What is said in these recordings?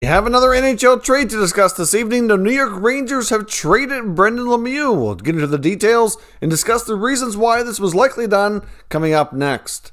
We have another NHL trade to discuss this evening. The New York Rangers have traded Brendan Lemieux. We'll get into the details and discuss the reasons why this was likely done coming up next.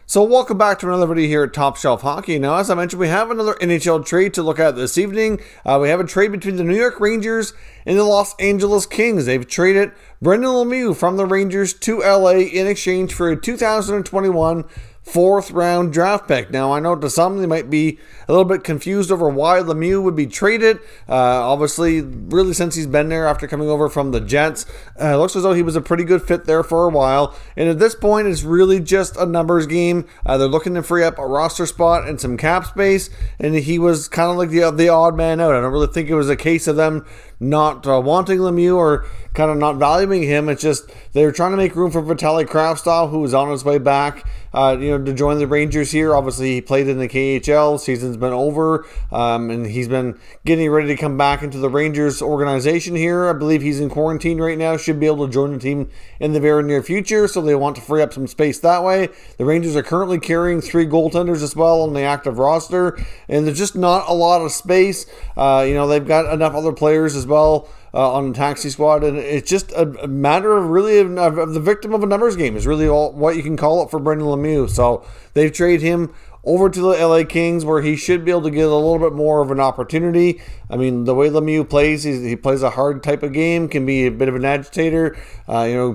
So welcome back to another video here at Top Shelf Hockey. Now, as I mentioned, we have another NHL trade to look at this evening. We have a trade between the New York Rangers and the Los Angeles Kings. They've traded Brendan Lemieux from the Rangers to LA in exchange for a 2021 fourth-round draft pick. Now, I know to some they might be a little bit confused over why Lemieux would be traded. Obviously, really since he's been there after coming over from the Jets, it looks as though he was a pretty good fit there for a while. And at this point, it's really just a numbers game. They're looking to free up a roster spot and some cap space, and he was kind of like the odd man out. I don't really think it was a case of them not wanting Lemieux or kind of not valuing him. It's just they're trying to make room for Vitaly Kravtsov, who is on his way back to join the Rangers here. Obviously, he played in the KHL. Season's been over, and he's been getting ready to come back into the Rangers organization here. I believe he's in quarantine right now. Should be able to join the team in the very near future, so they want to free up some space that way. The Rangers are currently carrying 3 goaltenders as well on the active roster, and there's just not a lot of space. They've got enough other players as well on the taxi squad, and it's just a matter of really of the victim of a numbers game is really all what you can call it for Brendan Lemieux. So they've traded him over to the LA Kings, where he should be able to get a little bit more of an opportunity. I mean, the way Lemieux plays, he plays a hard type of game, can be a bit of an agitator,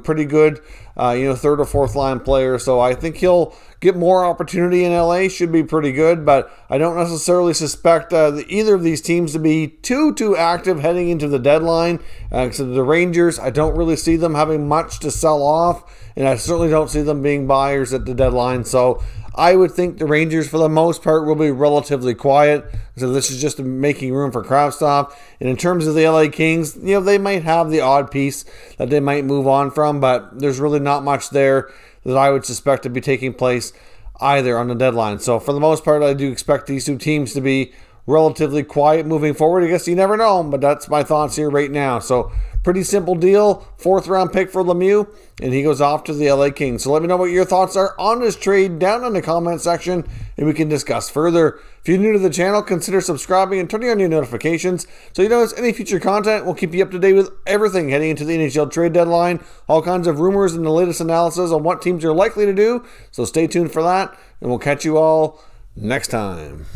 pretty good, third or fourth line player. So I think he'll get more opportunity in LA, should be pretty good, but I don't necessarily suspect either of these teams to be too active heading into the deadline. So the Rangers, I don't really see them having much to sell off, and I certainly don't see them being buyers at the deadline. So I would think the Rangers, for the most part, will be relatively quiet. So this is just making room for Kravtsov. And in terms of the LA Kings, they might have the odd piece that they might move on from, but there's really not much there that I would suspect to be taking place either on the deadline. So for the most part, I do expect these two teams to be relatively quiet moving forward. I guess you never know, but that's my thoughts here right now. So pretty simple deal. 4th round pick for Lemieux, and he goes off to the LA Kings. So let me know what your thoughts are on this trade down in the comment section, and we can discuss further. If you're new to the channel, consider subscribing and turning on your notifications so you notice any future content. We'll keep you up to date with everything heading into the NHL trade deadline, all kinds of rumors and the latest analysis on what teams are likely to do. So stay tuned for that, and we'll catch you all next time.